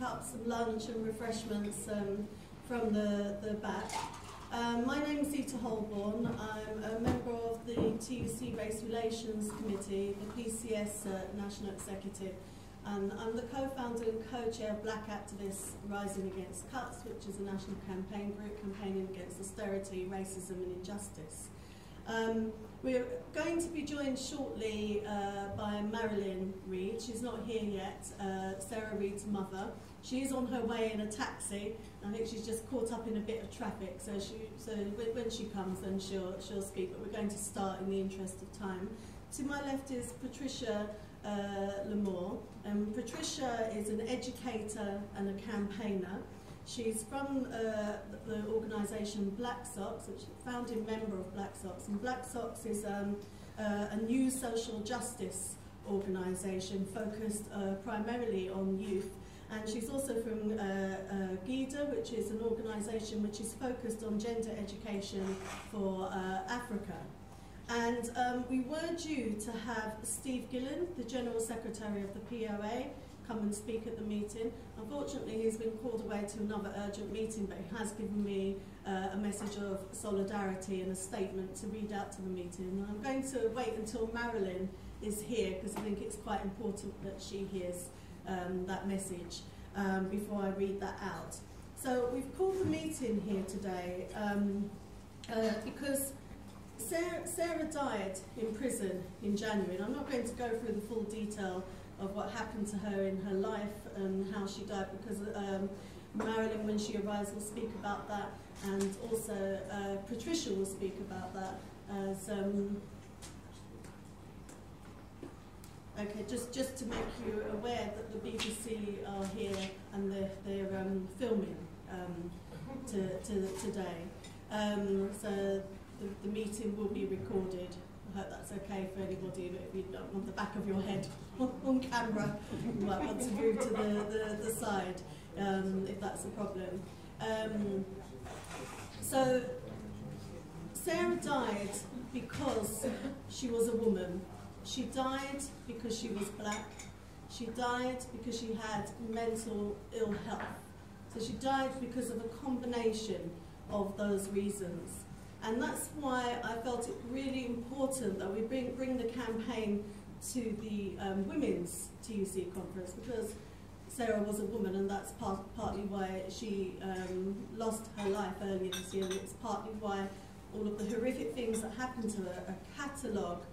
pick up some lunch and refreshments from the back. My name is Zita Holbourne. I'm a member of the TUC Race Relations Committee, the PCS National Executive, and I'm the co-founder and co-chair of Black Activists Rising Against Cuts, which is a national campaign group campaigning against austerity, racism and injustice. We're going to be joined shortly by Marilyn Reid. She's not here yet, Sarah Reid's mother. She is on her way in a taxi. I think she's just caught up in a bit of traffic, so when she comes then she'll speak, but we're going to start in the interest of time. To my left is Patricia Lamour. Patricia is an educator and a campaigner. She's from the organisation Black Socks, which is a founding member of Black Socks. And Black Socks is a new social justice organisation focused primarily on youth. And she's also from GIDA, which is an organisation which is focused on gender education for Africa. And we were due to have Steve Gillen, the General Secretary of the POA, come and speak at the meeting. Unfortunately, he's been called away to another urgent meeting, but he has given me a message of solidarity and a statement to read out to the meeting. And I'm going to wait until Marilyn is here, because I think it's quite important that she hears that message before I read that out. So we've called the meeting here today because Sarah died in prison in January, and I'm not going to go through the full detail of what happened to her in her life and how she died, because Marilyn, when she arrives, will speak about that, and also Patricia will speak about that. As okay, just to make you aware that the BBC are here and they're filming today. So the meeting will be recorded. I hope that's okay for anybody, but if you don't want the back of your head on camera, you might want to move to the side if that's a problem. So Sarah died because she was a woman. She died because she was black. She died because she had mental ill health. So she died because of a combination of those reasons. And that's why I felt it really important that we bring the campaign to the Women's TUC conference, because Sarah was a woman, and that's partly why she lost her life earlier this year. It's partly why all of the horrific things that happened to her, a catalogue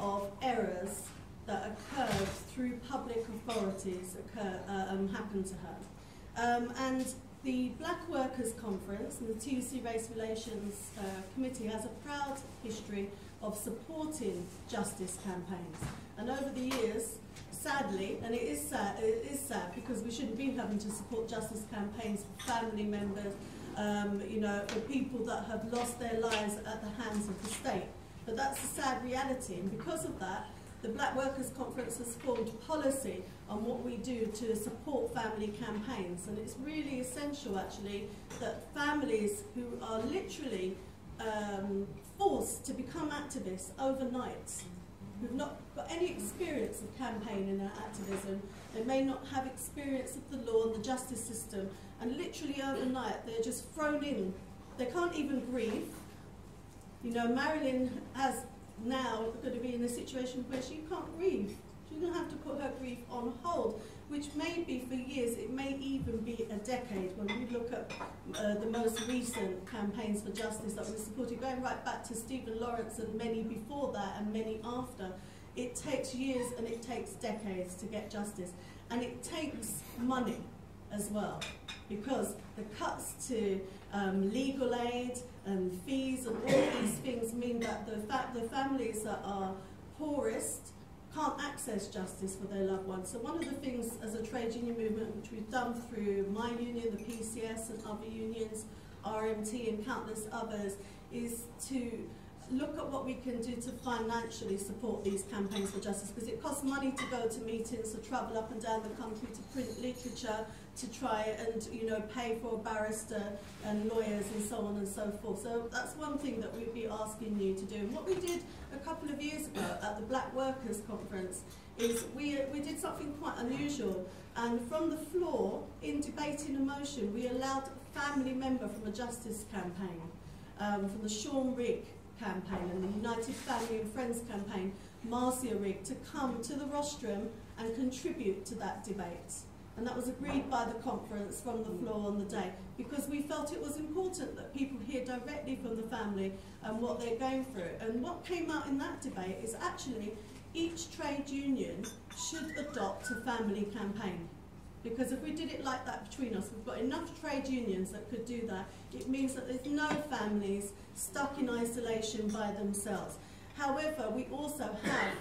of errors that occurred through public authorities happened to her. And the Black Workers Conference and the TUC Race Relations Committee has a proud history of supporting justice campaigns. And over the years, sadly, and it is sad because we shouldn't be having to support justice campaigns for family members, you know, for people that have lost their lives at the hands of the state. But that's a sad reality, and because of that, the Black Workers Conference has formed policy on what we do to support family campaigns. And it's really essential, actually, that families who are literally forced to become activists overnight, who've not got any experience of campaigning and activism, they may not have experience of the law and the justice system, and literally overnight they're just thrown in. They can't even grieve. You know, Marilyn has now going to be in a situation where she can't grieve. She's going to have to put her grief on hold, which may be for years, it may even be a decade. When we look at the most recent campaigns for justice that we supported, going right back to Stephen Lawrence and many before that and many after, it takes years and it takes decades to get justice. And it takes money as well, because the cuts to legal aid and fees and all these things mean that the families that are poorest can't access justice for their loved ones. So one of the things as a trade union movement, which we've done through my union, the PCS and other unions, RMT and countless others, is to look at what we can do to financially support these campaigns for justice, because it costs money to go to meetings, to travel up and down the country, to print literature, to try and, you know, pay for a barrister and lawyers and so on and so forth. So that's one thing that we'd be asking you to do. And what we did a couple of years ago at the Black Workers Conference is we did something quite unusual, and from the floor in debating a motion, we allowed a family member from a justice campaign, from the Sean Rigg campaign and the United Family and Friends campaign, Marcia Rigg, to come to the rostrum and contribute to that debate. And that was agreed by the conference from the floor on the day, because we felt it was important that people hear directly from the family and what they're going through. And what came out in that debate is actually each trade union should adopt a family campaign. Because if we did it like that between us, we've got enough trade unions that could do that. It means that there's no families stuck in isolation by themselves. However, we also have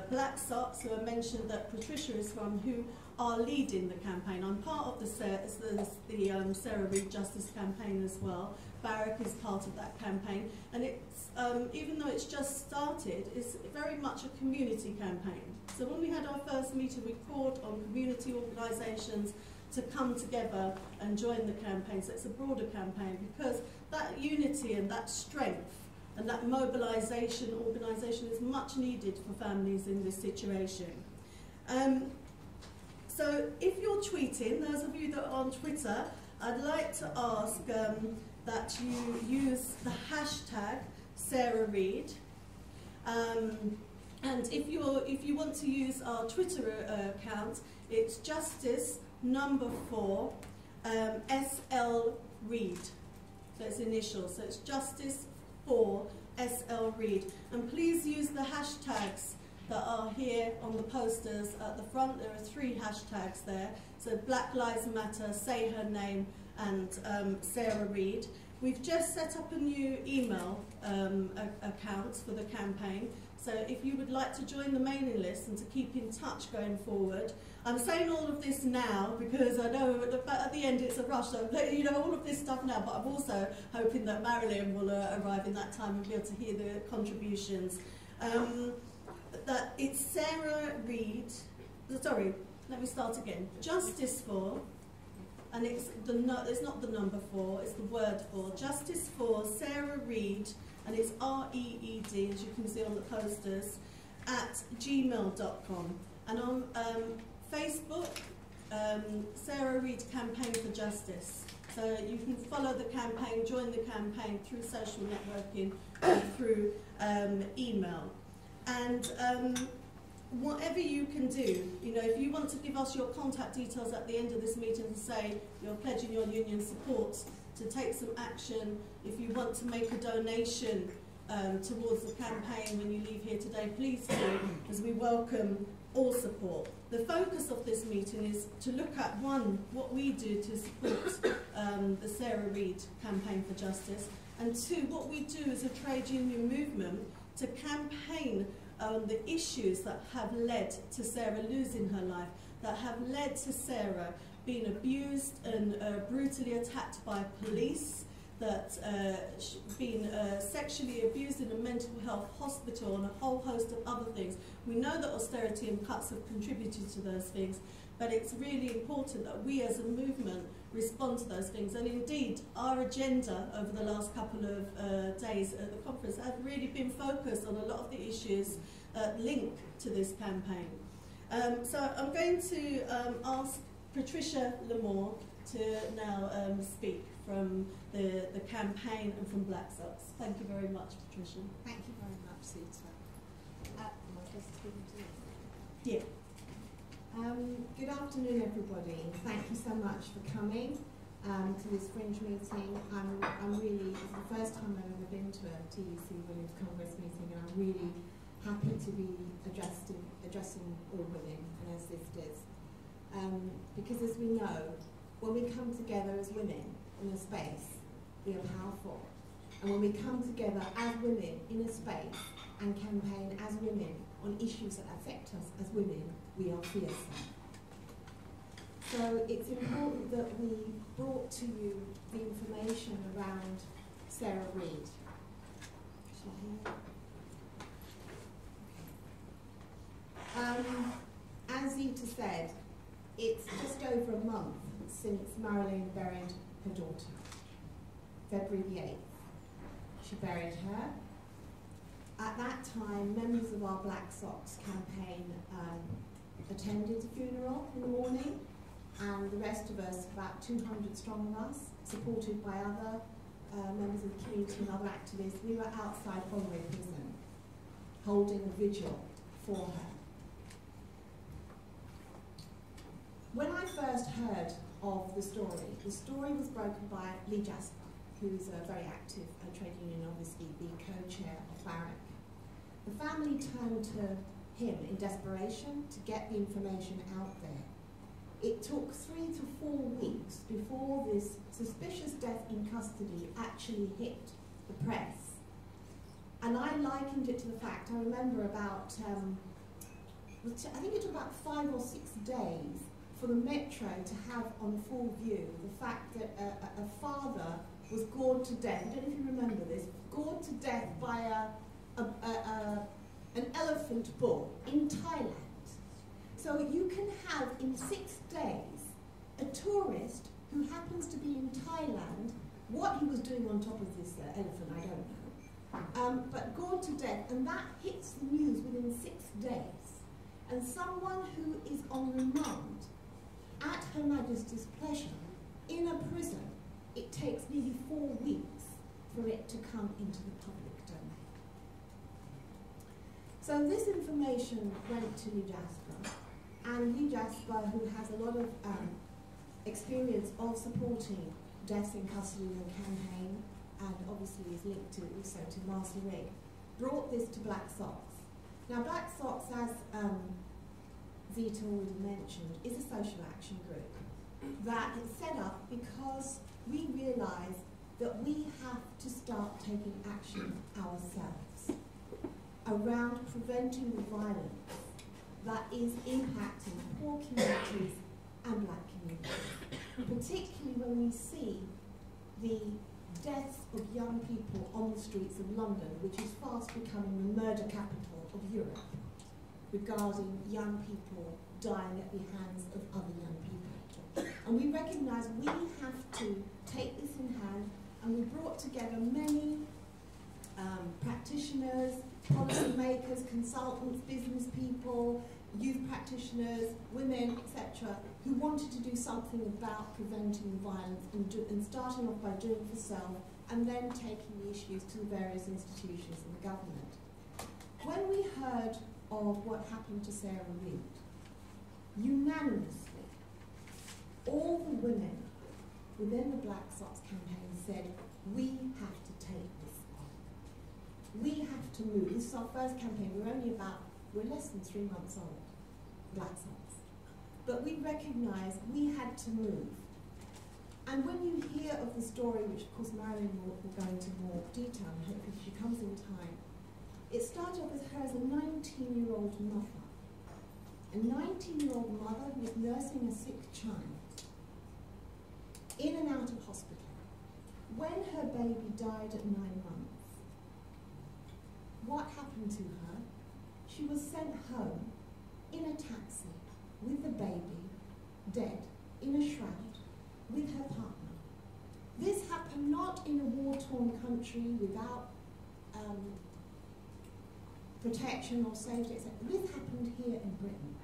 Black Socks, who I mentioned that Patricia is from, who are leading the campaign. I'm part of the Sarah Reid Justice campaign as well. BARAC is part of that campaign, and it's even though it's just started, it's very much a community campaign. So when we had our first meeting, we called on community organisations to come together and join the campaign. So it's a broader campaign, because that unity and that strength and that mobilisation, organisation is much needed for families in this situation. So if you're tweeting, those of you that are on Twitter, I'd like to ask that you use the hashtag Sarah Reid. And if you want to use our Twitter account, it's Justice4 SL Reid. So it's initials. So it's Justice4 SL Reid. And please use the hashtags that are here on the posters at the front. There are 3 hashtags there. So Black Lives Matter, Say Her Name, and Sarah Reid. We've just set up a new email account for the campaign. So if you would like to join the mailing list and to keep in touch going forward, I'm saying all of this now because I know at the end it's a rush, so you know all of this stuff now, but I'm also hoping that Marilyn will arrive in that time and be able to hear the contributions. That it's Sarah Reid, sorry, let me start again. Justice4, and it's not the number 4, it's the word 4. Justice4 Sarah Reid, and it's REED, as you can see on the posters, at gmail.com. And on Facebook, Sarah Reid Campaign for Justice. So you can follow the campaign, join the campaign through social networking, and through email. And whatever you can do, you know, if you want to give us your contact details at the end of this meeting to say you're pledging your union support to take some action, if you want to make a donation towards the campaign when you leave here today, please do, as we welcome all support. The focus of this meeting is to look at, 1, what we do to support the Sarah Reid Campaign for Justice, and 2, what we do as a trade union movement to campaign the issues that have led to Sarah losing her life, that have led to Sarah being abused and brutally attacked by police, that been sexually abused in a mental health hospital, and a whole host of other things. We know that austerity and cuts have contributed to those things, but it's really important that we as a movement respond to those things. And indeed, our agenda over the last couple of days at the conference have really been focused on a lot of the issues linked to this campaign. So I'm going to ask Patricia Lamour to now speak from the campaign and from Black Socks. Thank you very much, Patricia. Thank you very much, Zita. Am I supposed to speak to you? Yeah. Good afternoon, everybody. Thank you so much for coming to this Fringe meeting. I'm really, it's the first time I've ever been to a TUC Women's Congress meeting, and I'm really happy to be addressing all women and our sisters. Because as we know, when we come together as women in a space, we are powerful. And when we come together as women in a space and campaign as women on issues that affect us as women, we are fierce. So it's important that we brought to you the information around Sarah Reid. As Zita said, it's just over a month since Marilyn buried her daughter, February the 8th. She buried her. At that time, members of our Black Socks campaign attended the funeral in the morning, and the rest of us, about 200 strong of us, supported by other members of the community and other activists, we were outside Holbourne prison, holding a vigil for her. When I first heard of the story was broken by Lee Jasper, who's a very active trade union, obviously the co-chair of BARAC. The family turned to him in desperation to get the information out there. It took 3 to 4 weeks before this suspicious death in custody actually hit the press. And I likened it to the fact, I remember about, I think it took about 5 or 6 days for the Metro to have on full view the fact that a father was gored to death, I don't know if you remember this, gored to death by an elephant bull in Thailand. So you can have in 6 days a tourist who happens to be in Thailand, what he was doing on top of this elephant, I don't know, but gored to death, and that hits the news within 6 days. And someone who is on remand at Her Majesty's pleasure in a prison, it takes nearly 4 weeks for it to come into the public domain. So this information went to Lee Jasper, and Lee Jasper, who has a lot of experience of supporting deaths in custody and campaign, and obviously is linked to also to Marilyn, brought this to Black Socks. Now Black Socks, as Zita already mentioned, is a social action group that is set up because we realise that we have to start taking action ourselves around preventing the violence that is impacting poor communities and black communities, particularly when we see the deaths of young people on the streets of London, which is fast becoming the murder capital of Europe, regarding young people dying at the hands of other young people. And we recognise we have to take this in hand, and we brought together many practitioners, policy makers, consultants, business people, youth practitioners, women, etc., who wanted to do something about preventing violence and starting off by doing it for self and then taking the issues to the various institutions in the government. When we heard of what happened to Sarah Reid, unanimously, all the women within the Black Socks campaign said, we have to take this on. We have to move. This is our first campaign. We're less than 3 months old, Black Socks. But we recognised we had to move. And when you hear of the story, which of course Marilyn will go into more detail, and hopefully she comes in time, it started off with her as a 19-year-old mother. A 19-year-old mother who was nursing a sick child in and out of hospital. When her baby died at 9 months, what happened to her? She was sent home in a taxi with the baby, dead, in a shroud, with her partner. This happened not in a war-torn country without protection or safety, etc. This happened here in Britain.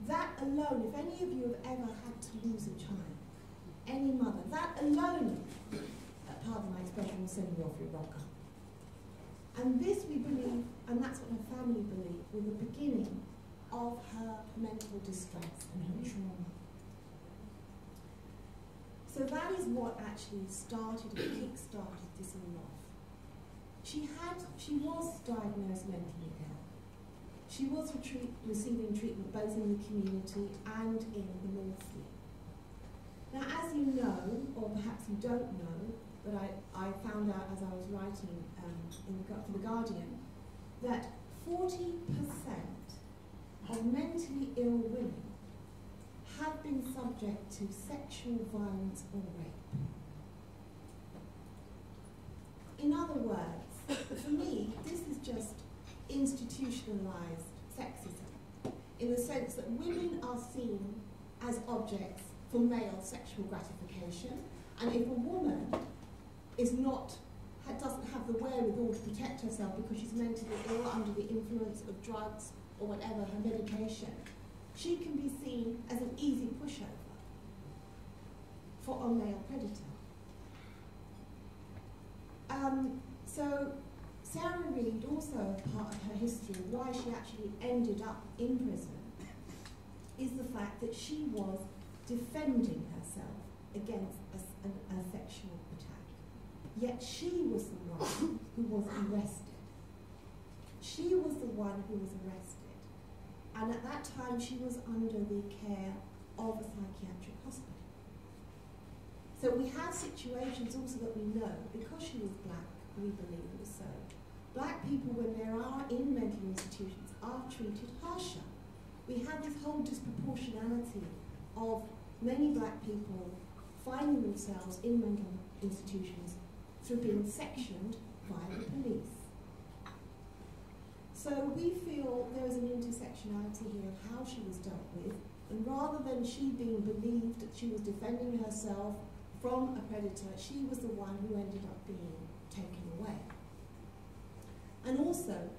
That alone, if any of you have ever had to lose a child, any mother, that alone, pardon my expression, will send you off your rocker. And this we believe, and that's what her family believed, was the beginning of her mental distress and her trauma. So that is what actually started and kick-started this all off. She was diagnosed mentally ill. She was receiving treatment both in the community and in the North Sea. Now, as you know, or perhaps you don't know, but I found out as I was writing for The Guardian, that 40% of mentally ill women have been subject to sexual violence or rape. In other words, for me, this is just institutionalized sexism, in the sense that women are seen as objects for male sexual gratification, and if a woman doesn't have the wherewithal to protect herself because she's mentally ill under the influence of drugs or whatever, her medication, she can be seen as an easy pushover for a male predator. So Sarah Reid, also part of her history, why she actually ended up in prison, is the fact that she was defending herself against a sexual attack. Yet she was the one who was arrested. She was the one who was arrested. And at that time, she was under the care of a psychiatric hospital. So we have situations also that we know, because she was black, we believe it was so. Black people, when they are in mental institutions, are treated harsher. We have this whole disproportionality of many black people finding themselves in mental institutions through being sectioned by the police. So we feel there is an intersectionality here of how she was dealt with, and rather than she being believed that she was defending herself from a predator, she was the one who ended up being taken away. And also,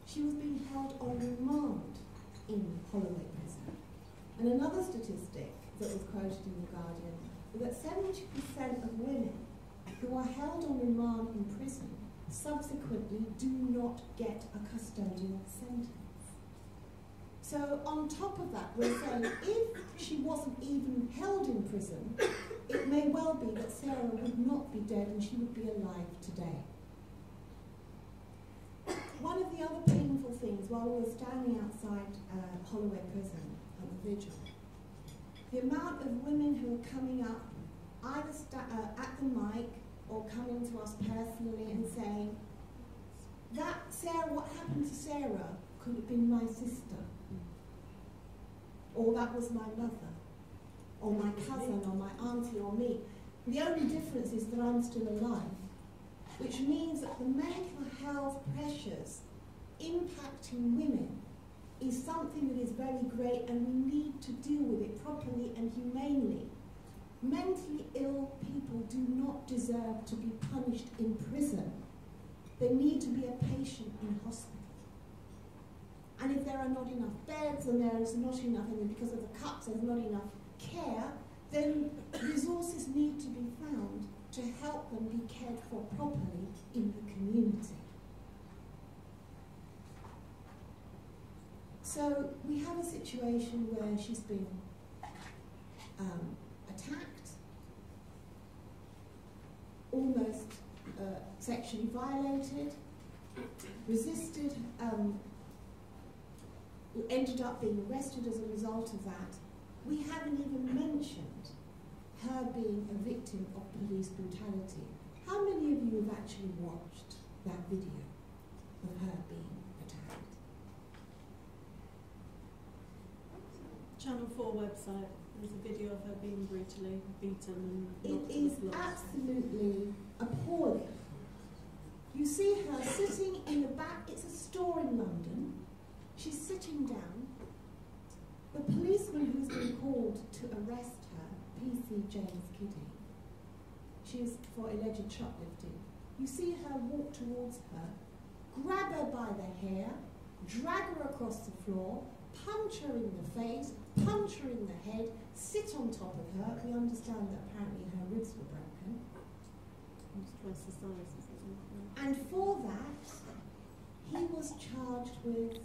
she was being held on remand in Holloway prison. And another statistic that was quoted in The Guardian was that 70% of women who are held on remand in prison subsequently do not get a custodial sentence. So on top of that, we're saying if she wasn't even held in prison, it may well be that Sarah would not be dead and she would be alive today. One of the other painful things while we were standing outside Holloway prison at the vigil, the amount of women who are coming up either at the mic or coming to us personally and saying, that Sarah, what happened to Sarah could have been my sister, or that was my mother, or my cousin, or my auntie, or me. The only difference is that I'm still alive, which means that the mental health pressures impacting women is something that is very great, and we need to deal with it properly and humanely. Mentally ill people do not deserve to be punished in prison. They need to be a patient in hospital. And if there are not enough beds, and there is not enough, and because of the cuts there's not enough care, then resources need to be found to help them be cared for properly in the community. So we have a situation where she's been attacked, almost sexually violated, resisted, ended up being arrested as a result of that. We haven't even mentioned her being a victim of police brutality. How many of you have actually watched that video of her being attacked? Channel 4 website, there's a video of her being brutally beaten and knocked It to the is floor. absolutely appalling. You see her sitting in the back, it's a store in London, she's sitting down. The policeman who's been called to arrest her, PC James Kidding, she's for alleged shoplifting. You see her walk towards her, grab her by the hair, drag her across the floor, punch her in the face, punch her in the head, sit on top of her. We understand that apparently her ribs were broken. Twice the size, isn't it? And for that, he was charged with